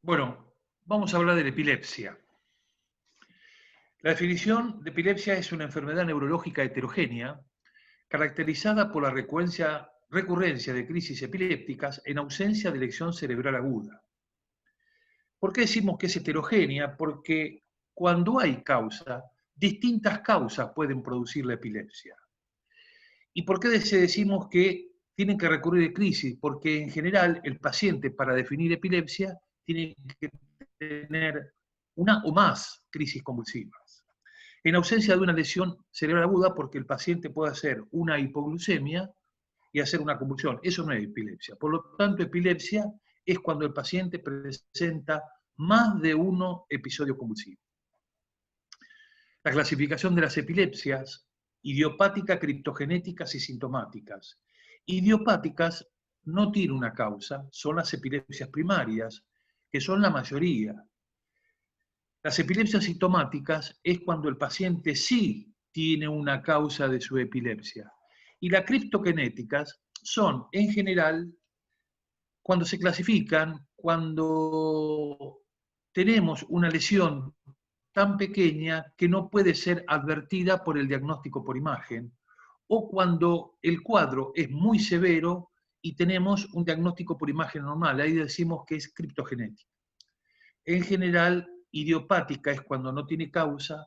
Bueno, vamos a hablar de la epilepsia. La definición de epilepsia es una enfermedad neurológica heterogénea caracterizada por la recurrencia de crisis epilépticas en ausencia de lesión cerebral aguda. ¿Por qué decimos que es heterogénea? Porque cuando hay causa, distintas causas pueden producir la epilepsia. ¿Y por qué decimos que tienen que recurrir a crisis? Porque en general el paciente para definir epilepsia tiene que tener una o más crisis convulsivas. En ausencia de una lesión cerebral aguda, porque el paciente puede hacer una hipoglucemia y hacer una convulsión. Eso no es epilepsia. Por lo tanto, epilepsia es cuando el paciente presenta más de uno episodio convulsivo. La clasificación de las epilepsias: idiopáticas, criptogenéticas y sintomáticas. Idiopáticas no tiene una causa, son las epilepsias primarias, que son la mayoría. Las epilepsias sintomáticas es cuando el paciente sí tiene una causa de su epilepsia. Y las criptogenéticas son, en general, cuando se clasifican, cuando tenemos una lesión tan pequeña que no puede ser advertida por el diagnóstico por imagen, o cuando el cuadro es muy severo y tenemos un diagnóstico por imagen normal. Ahí decimos que es criptogenética. En general, idiopática es cuando no tiene causa,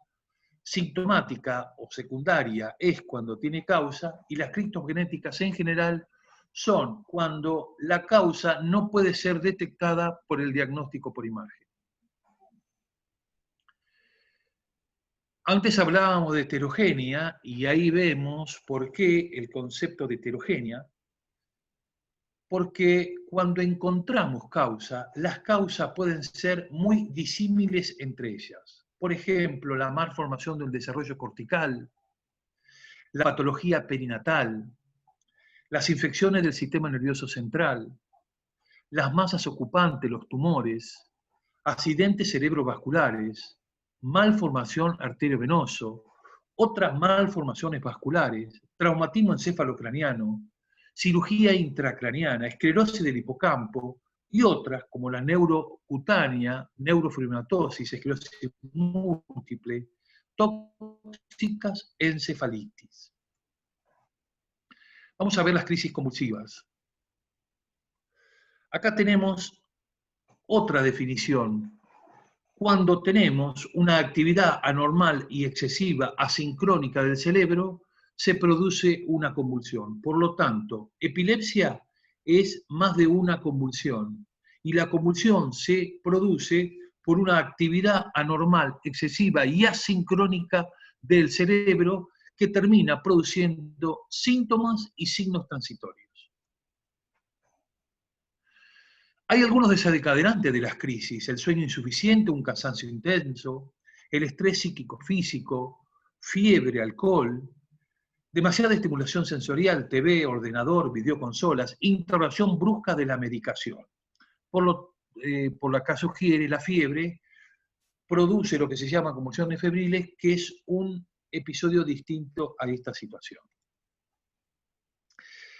sintomática o secundaria es cuando tiene causa, y las criptogenéticas en general son cuando la causa no puede ser detectada por el diagnóstico por imagen. Antes hablábamos de heterogénea y ahí vemos por qué el concepto de heterogénea, porque cuando encontramos causa, las causas pueden ser muy disímiles entre ellas. Por ejemplo, la malformación del desarrollo cortical, la patología perinatal, las infecciones del sistema nervioso central, las masas ocupantes, los tumores, accidentes cerebrovasculares, malformación arteriovenoso, otras malformaciones vasculares, traumatismo encefalocraniano, cirugía intracraniana, esclerosis del hipocampo y otras como la neurocutánea, neurofibromatosis, esclerosis múltiple, tóxicas, encefalitis. Vamos a ver las crisis convulsivas. Acá tenemos otra definición. Cuando tenemos una actividad anormal y excesiva, asincrónica del cerebro, se produce una convulsión. Por lo tanto, epilepsia es más de una convulsión. Y la convulsión se produce por una actividad anormal, excesiva y asincrónica del cerebro que termina produciendo síntomas y signos transitorios. Hay algunos desencadenantes de las crisis: el sueño insuficiente, un cansancio intenso, el estrés psíquico-físico, fiebre, alcohol, demasiada estimulación sensorial, TV, ordenador, videoconsolas, interrupción brusca de la medicación. Por lo que sugiere la fiebre, produce lo que se llama convulsiones febriles, que es un episodio distinto a esta situación.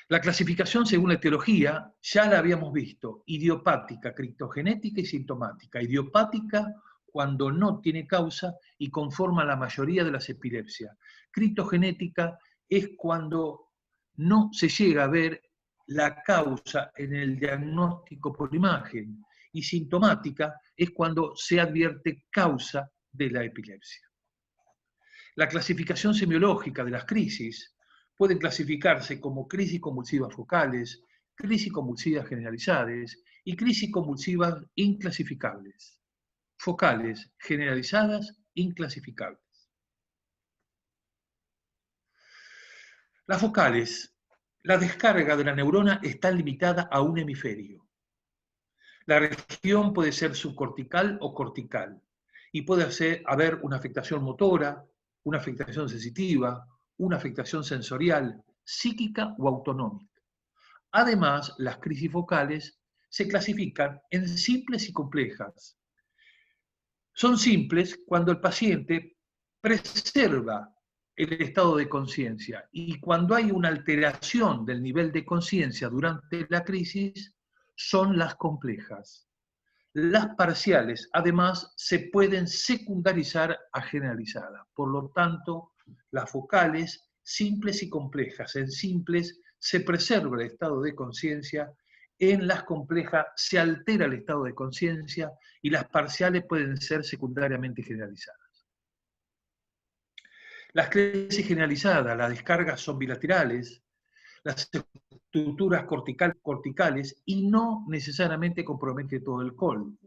La clasificación según la etiología ya la habíamos visto: idiopática, criptogenética y sintomática. Idiopática cuando no tiene causa y conforma la mayoría de las epilepsias. Criptogenética es cuando no se llega a ver la causa en el diagnóstico por imagen, y sintomática es cuando se advierte causa de la epilepsia. La clasificación semiológica de las crisis pueden clasificarse como crisis convulsivas focales, crisis convulsivas generalizadas y crisis convulsivas inclasificables. Focales, generalizadas, inclasificables. Las focales: la descarga de la neurona está limitada a un hemisferio. La región puede ser subcortical o cortical y puede haber una afectación motora, una afectación sensitiva, una afectación sensorial, psíquica o autonómica. Además, las crisis focales se clasifican en simples y complejas. Son simples cuando el paciente preserva el estado de conciencia, y cuando hay una alteración del nivel de conciencia durante la crisis, son las complejas. Las parciales, además, se pueden secundarizar a generalizadas. Por lo tanto, las focales, simples y complejas. En simples se preserva el estado de conciencia, en las complejas se altera el estado de conciencia y las parciales pueden ser secundariamente generalizadas. Las crisis generalizadas, las descargas son bilaterales, las estructuras corticales y no necesariamente compromete todo el col.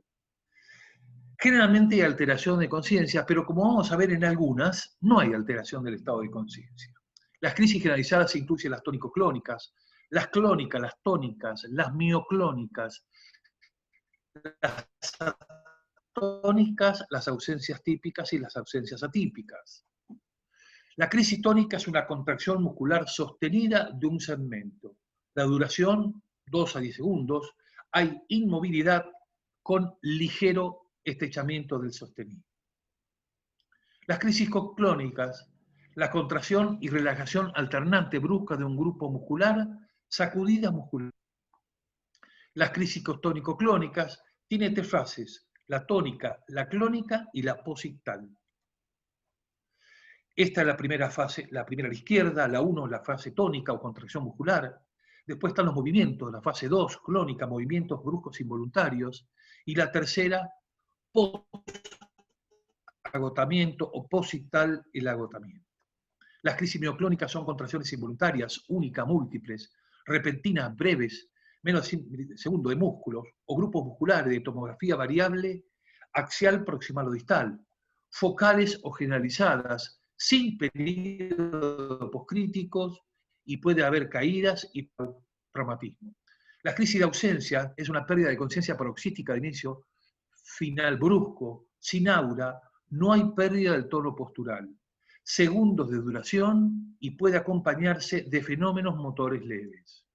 Generalmente hay alteración de conciencia, pero como vamos a ver en algunas, no hay alteración del estado de conciencia. Las crisis generalizadas incluyen las tónico-clónicas, las clónicas, las tónicas, las mioclónicas, las atónicas, las ausencias típicas y las ausencias atípicas. La crisis tónica es una contracción muscular sostenida de un segmento. La duración, 2 a 10 segundos. Hay inmovilidad con ligero estrechamiento del sostenido. Las crisis clónicas, la contracción y relajación alternante brusca de un grupo muscular, sacudida muscular. Las crisis tónico-clónicas tienen 3 fases: la tónica, la clónica y la posictal. Esta es la primera fase, la primera a la izquierda, la 1, la fase tónica o contracción muscular. Después están los movimientos, la fase 2, clónica, movimientos bruscos involuntarios. Y la tercera, agotamiento o posictal, el agotamiento. Las crisis mioclónicas son contracciones involuntarias, únicas, múltiples, repentinas, breves, menos de segundo de músculos, o grupos musculares de tomografía variable, axial, proximal o distal, focales o generalizadas, sin periodos poscríticos, y puede haber caídas y traumatismo. La crisis de ausencia es una pérdida de conciencia paroxística de inicio final brusco, sin aura, no hay pérdida del tono postural, segundos de duración y puede acompañarse de fenómenos motores leves.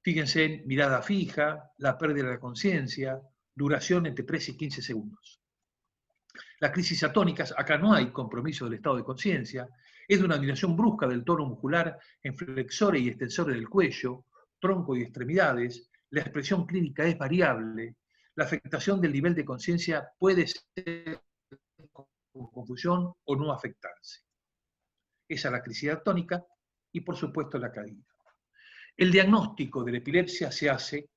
Fíjense en mirada fija, la pérdida de la conciencia, duración entre 3 y 15 segundos. Las crisis atónicas, acá no hay compromiso del estado de conciencia, es de una disminución brusca del tono muscular en flexores y extensores del cuello, tronco y extremidades, la expresión clínica es variable, la afectación del nivel de conciencia puede ser con confusión o no afectarse. Esa es la crisis atónica y, por supuesto, la caída. El diagnóstico de la epilepsia se hace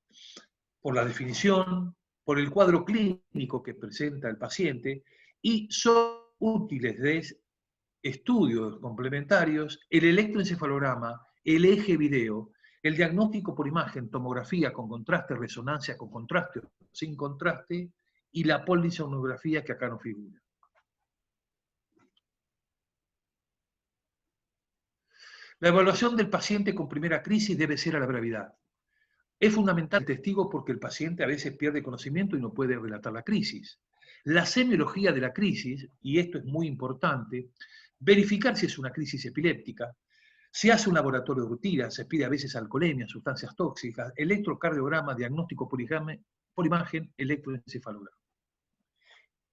por la definición, por el cuadro clínico que presenta el paciente y son útiles de estudios complementarios el electroencefalograma, el eje video, el diagnóstico por imagen, tomografía con contraste, resonancia con contraste o sin contraste y la polisonografía que acá no figura. La evaluación del paciente con primera crisis debe ser a la brevedad. Es fundamental el testigo porque el paciente a veces pierde conocimiento y no puede relatar la crisis. La semiología de la crisis, y esto es muy importante, verificar si es una crisis epiléptica. Se hace un laboratorio de rutina, se pide a veces alcoholemia, sustancias tóxicas, electrocardiograma, diagnóstico por imagen, electroencefalograma.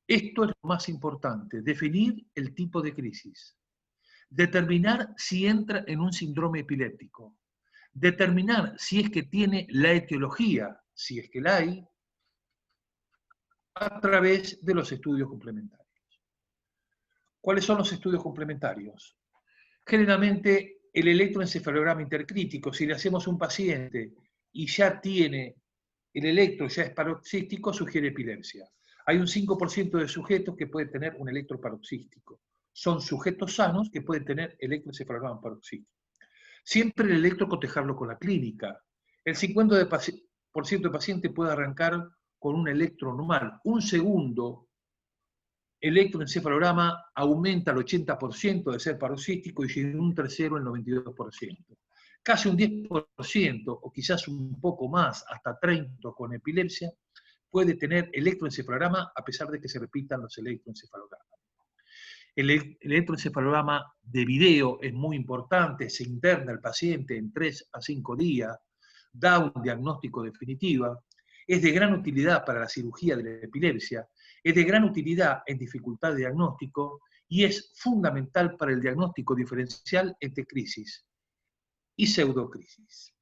Esto es lo más importante, definir el tipo de crisis. Determinar si entra en un síndrome epiléptico. Determinar si es que tiene la etiología, si es que la hay, a través de los estudios complementarios. ¿Cuáles son los estudios complementarios? Generalmente el electroencefalograma intercrítico, si le hacemos a un paciente y ya tiene el electro, ya es paroxístico, sugiere epilepsia. Hay un 5% de sujetos que pueden tener un electroparoxístico. Son sujetos sanos que pueden tener electroencefalograma paroxístico. Siempre el electro cotejarlo con la clínica. El 50% de pacientes puede arrancar con un electro normal. Un segundo electroencefalograma aumenta al 80% de ser paroxístico y en un tercero el 92%. Casi un 10% o quizás un poco más, hasta 30% con epilepsia, puede tener electroencefalograma a pesar de que se repitan los electroencefalogramas. El electroencefalograma de video es muy importante, se interna el paciente en 3 a 5 días, da un diagnóstico definitivo, es de gran utilidad para la cirugía de la epilepsia, es de gran utilidad en dificultad de diagnóstico y es fundamental para el diagnóstico diferencial entre crisis y pseudocrisis.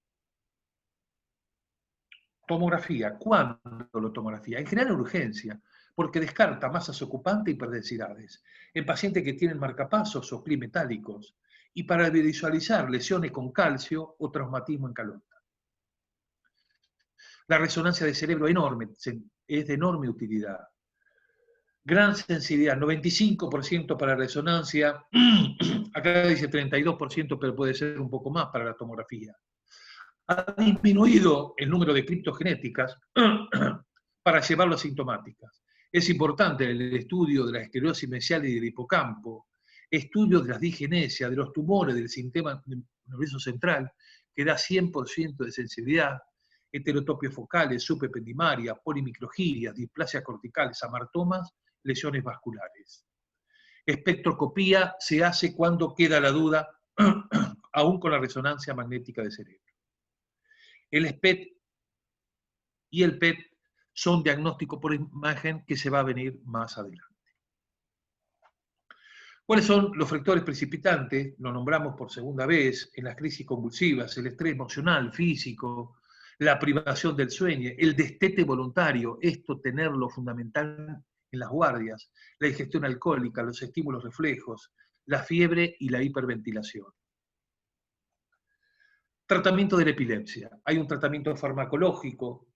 Tomografía. ¿Cuándo la tomografía? En general urgencia, porque descarta masas ocupantes y perdensidades en pacientes que tienen marcapasos o CLI metálicos y para visualizar lesiones con calcio o traumatismo en calota. La resonancia de cerebro es de enorme utilidad. Gran sensibilidad, 95% para resonancia, acá dice 32%, pero puede ser un poco más para la tomografía. Ha disminuido el número de criptogenéticas para llevarlo a sintomáticas. Es importante el estudio de la esclerosis mesial y del hipocampo, estudio de las digenesias, de los tumores del sistema nervioso central, que da 100% de sensibilidad, heterotopios focales, subependimaria, polimicrogirias, displasias corticales, amartomas, lesiones vasculares. Espectroscopía se hace cuando queda la duda, aún con la resonancia magnética de cerebro. El SPECT y el PET son diagnósticos por imagen que se va a venir más adelante. ¿Cuáles son los factores precipitantes? Lo nombramos por segunda vez en las crisis convulsivas, el estrés emocional, físico, la privación del sueño, el destete voluntario, esto tenerlo fundamental en las guardias, la ingestión alcohólica, los estímulos reflejos, la fiebre y la hiperventilación. Tratamiento de la epilepsia. Hay un tratamiento farmacológico,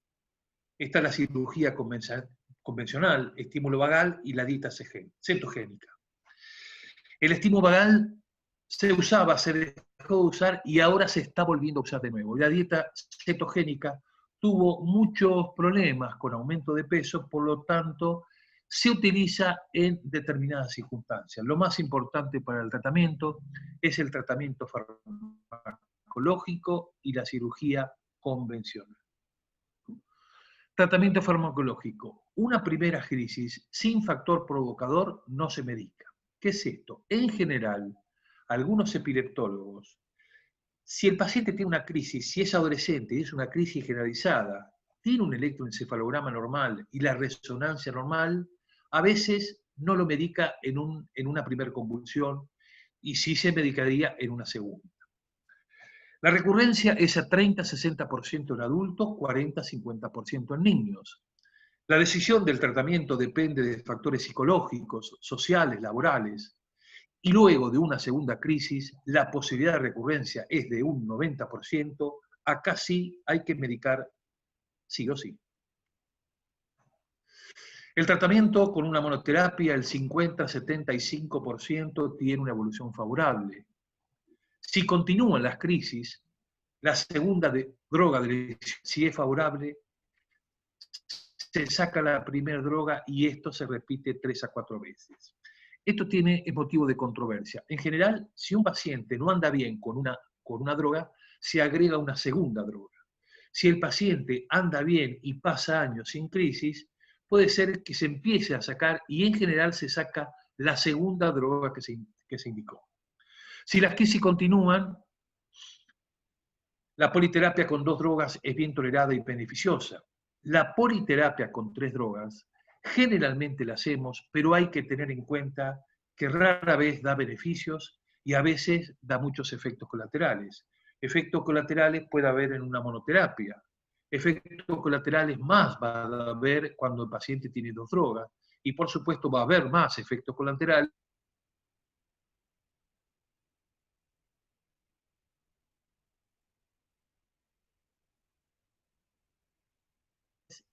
está la cirugía convencional, estímulo vagal y la dieta cetogénica. El estímulo vagal se usaba, se dejó de usar y ahora se está volviendo a usar de nuevo. La dieta cetogénica tuvo muchos problemas con aumento de peso, por lo tanto se utiliza en determinadas circunstancias. Lo más importante para el tratamiento es el tratamiento farmacológico y la cirugía convencional. Tratamiento farmacológico. Una primera crisis sin factor provocador no se medica. ¿Qué es esto? En general, algunos epileptólogos, si el paciente tiene una crisis, si es adolescente y es una crisis generalizada, tiene un electroencefalograma normal y la resonancia normal, a veces no lo medica en una primera convulsión y sí se medicaría en una segunda. La recurrencia es a 30-60% en adultos, 40-50% en niños. La decisión del tratamiento depende de factores psicológicos, sociales, laborales. Y luego de una segunda crisis, la posibilidad de recurrencia es de un 90%, acá sí hay que medicar sí o sí. El tratamiento con una monoterapia, el 50-75% tiene una evolución favorable. Si continúan las crisis, la segunda droga, si es favorable, se saca la primera droga y esto se repite 3 a 4 veces. Esto es motivo de controversia. En general, si un paciente no anda bien con una droga, se agrega una segunda droga. Si el paciente anda bien y pasa años sin crisis, puede ser que se empiece a sacar y en general se saca la segunda droga que se indicó. Si las crisis continúan, la politerapia con 2 drogas es bien tolerada y beneficiosa. La politerapia con 3 drogas generalmente la hacemos, pero hay que tener en cuenta que rara vez da beneficios y a veces da muchos efectos colaterales. Efectos colaterales puede haber en una monoterapia. Efectos colaterales más va a haber cuando el paciente tiene 2 drogas. Y por supuesto va a haber más efectos colaterales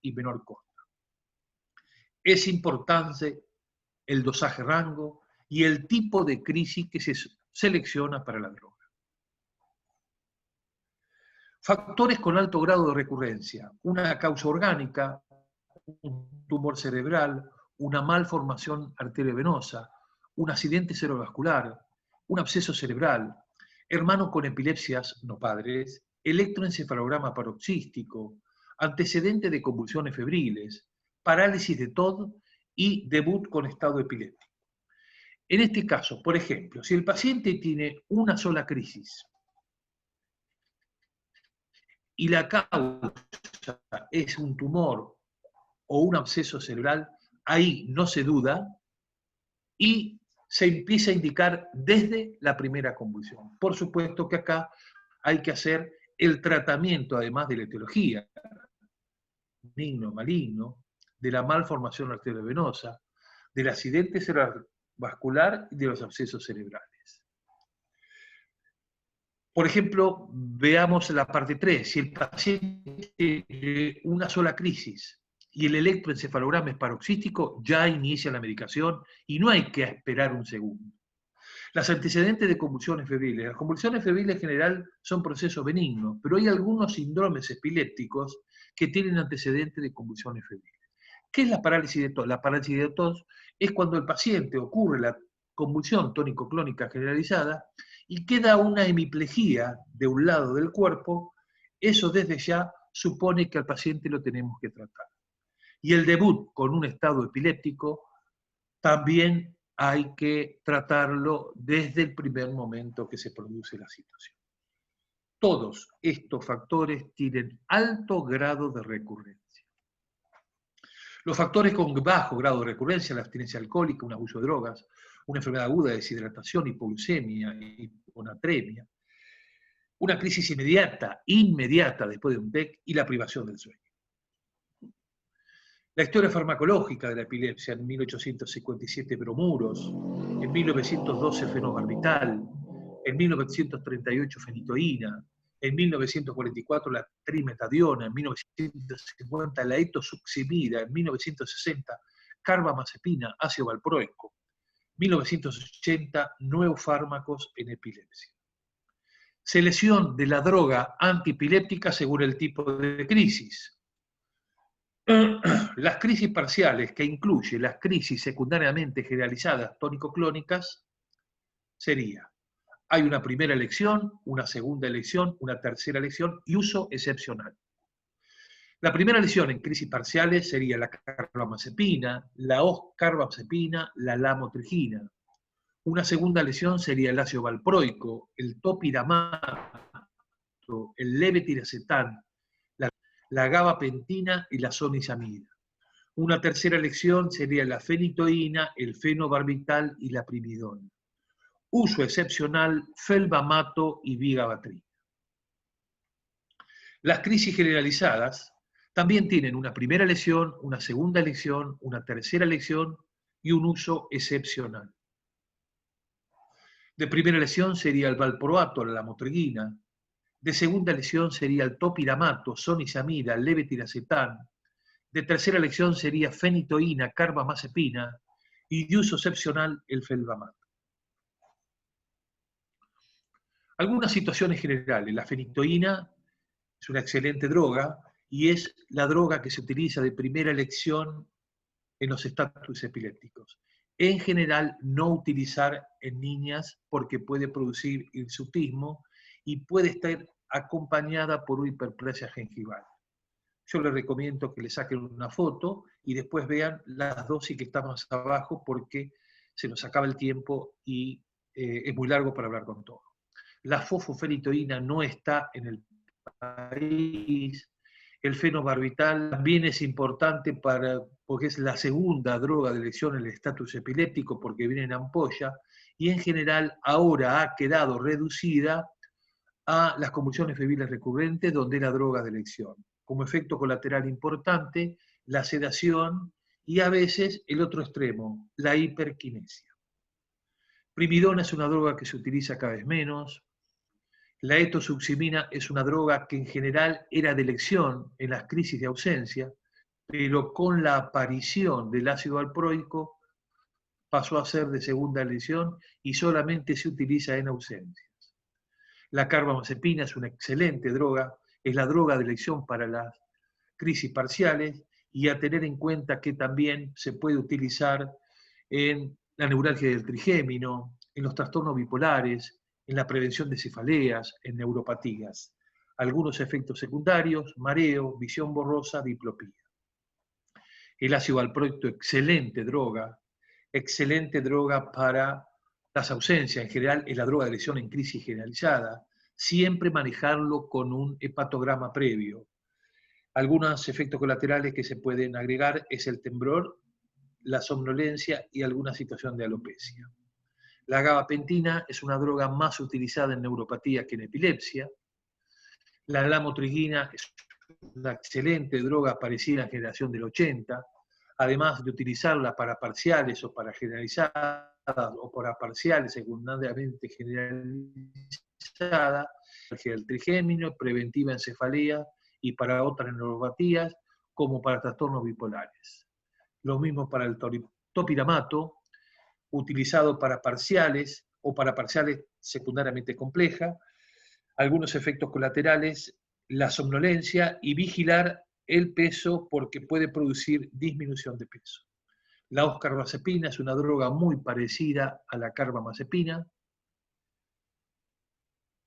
y menor costo. Es importante el dosaje rango y el tipo de crisis que se selecciona para la droga. Factores con alto grado de recurrencia. Una causa orgánica, un tumor cerebral, una malformación arteriovenosa, un accidente cerebrovascular, un absceso cerebral, hermano con epilepsias no padres, electroencefalograma paroxístico, antecedente de convulsiones febriles, parálisis de TOD y debut con estado epiléptico. En este caso, por ejemplo, si el paciente tiene una sola crisis y la causa es un tumor o un absceso cerebral, ahí no se duda y se empieza a indicar desde la primera convulsión. Por supuesto que acá hay que hacer el tratamiento, además de la etiología. benigno o maligno, de la malformación arteriovenosa, del accidente cerebrovascular y de los abscesos cerebrales. Por ejemplo, veamos la parte 3. Si el paciente tiene una sola crisis y el electroencefalograma es paroxístico, ya inicia la medicación y no hay que esperar un segundo. Las antecedentes de convulsiones febriles. Las convulsiones febriles en general son procesos benignos, pero hay algunos síndromes epilépticos que tienen antecedentes de convulsiones febriles. ¿Qué es la parálisis de tos? La parálisis de tos es cuando el paciente ocurre la convulsión tónico-clónica generalizada y queda una hemiplegia de un lado del cuerpo. Eso desde ya supone que al paciente lo tenemos que tratar. Y el debut con un estado epiléptico también hay que tratarlo desde el primer momento que se produce la situación. Todos estos factores tienen alto grado de recurrencia. Los factores con bajo grado de recurrencia, la abstinencia alcohólica, un abuso de drogas, una enfermedad aguda de deshidratación, hipoglucemia, hiponatremia, una crisis inmediata después de un TEC y la privación del sueño. La historia farmacológica de la epilepsia: en 1857 bromuros, en 1912 fenobarbital, en 1938 fenitoína, en 1944 la trimetadiona, en 1950 la etosuximida, en 1960 carbamazepina, ácido valproico, 1980 nuevos fármacos en epilepsia. Selección de la droga antiepiléptica según el tipo de crisis. Las crisis parciales, que incluye las crisis secundariamente generalizadas tónico-clónicas, sería: hay una primera elección, una segunda elección, una tercera elección y uso excepcional. La primera elección en crisis parciales sería la carbamazepina, la oscarbazepina, la lamotrigina. Una segunda elección sería el ácido valproico, el topiramato, el levetiracetam, la gabapentina y la zonisamida. Una tercera elección sería la fenitoína, el fenobarbital y la primidona. Uso excepcional, felbamato y vigabatrina. Las crisis generalizadas también tienen una primera elección, una segunda elección, una tercera elección y un uso excepcional. De primera elección sería el valproato, la lamotrigina. De segunda elección sería el topiramato, zonisamida, levetiracetam. De tercera elección sería fenitoína, carbamazepina. Y de uso excepcional, el felbamato. Algunas situaciones generales. La fenitoína es una excelente droga y es la droga que se utiliza de primera elección en los estatus epilépticos. En general, no utilizar en niñas porque puede producir hirsutismo y puede estar acompañada por una hiperplasia gengival. Yo les recomiendo que le saquen una foto y después vean las dosis que están más abajo porque se nos acaba el tiempo y es muy largo para hablar con todo. La fosfofenitoína no está en el país. El fenobarbital también es importante porque es la segunda droga de elección en el estatus epiléptico porque viene en ampolla y en general ahora ha quedado reducida a las convulsiones febriles recurrentes, donde es la droga de elección. Como efecto colateral importante, la sedación y a veces el otro extremo, la hiperquinesia. Primidona es una droga que se utiliza cada vez menos. La etosuximina es una droga que en general era de elección en las crisis de ausencia, pero con la aparición del ácido valproico pasó a ser de segunda elección y solamente se utiliza en ausencias. La carbamazepina es una excelente droga, es la droga de elección para las crisis parciales y a tener en cuenta que también se puede utilizar en la neuralgia del trigémino, en los trastornos bipolares, en la prevención de cefaleas, en neuropatías. Algunos efectos secundarios: mareo, visión borrosa, diplopía. El ácido valproico, excelente droga para las ausencias. En general es la droga de elección en crisis generalizada. Siempre manejarlo con un hepatograma previo. Algunos efectos colaterales que se pueden agregar es el temblor, la somnolencia y alguna situación de alopecia. La gabapentina es una droga más utilizada en neuropatía que en epilepsia. La lamotrigina es una excelente droga parecida a la generación del 80, además de utilizarla para parciales o para generalizadas o para parciales secundariamente generalizadas, el trigémino, preventiva en cefalea y para otras neuropatías, como para trastornos bipolares. Lo mismo para el topiramato, utilizado para parciales o para parciales secundariamente complejas, algunos efectos colaterales, la somnolencia y vigilar el peso porque puede producir disminución de peso. La oscarbazepina es una droga muy parecida a la carbamazepina.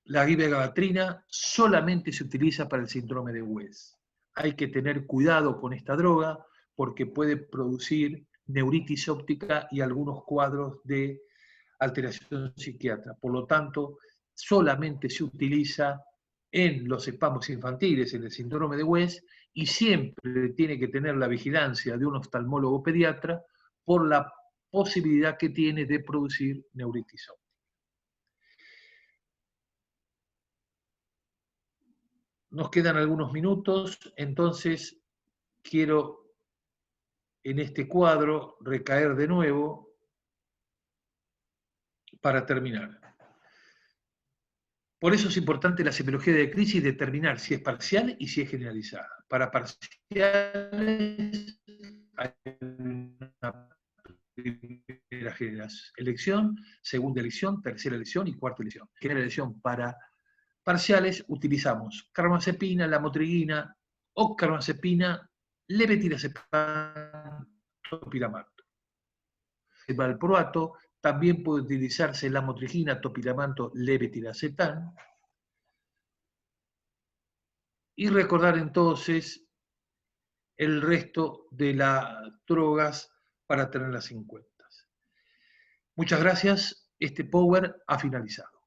La ribavirin solamente se utiliza para el síndrome de West. Hay que tener cuidado con esta droga porque puede producir neuritis óptica y algunos cuadros de alteración psiquiátrica. Por lo tanto, solamente se utiliza en los espasmos infantiles, en el síndrome de West, y siempre tiene que tener la vigilancia de un oftalmólogo pediatra por la posibilidad que tiene de producir neuritis óptica. Nos quedan algunos minutos, entonces quiero en este cuadro recaer de nuevo para terminar. Por eso es importante la semiología de crisis determinar si es parcial y si es generalizada. Para parciales hay una primera elección, segunda elección, tercera elección y cuarta elección. Primera elección para parciales utilizamos carbamazepina, lamotrigina o carbamazepina, levetiracetam, topiramato. El valproato también puede utilizarse lamotrigina, topiramato, levetiracetam. Y recordar entonces el resto de las drogas para tenerlas en cuenta. Muchas gracias. Este Power ha finalizado.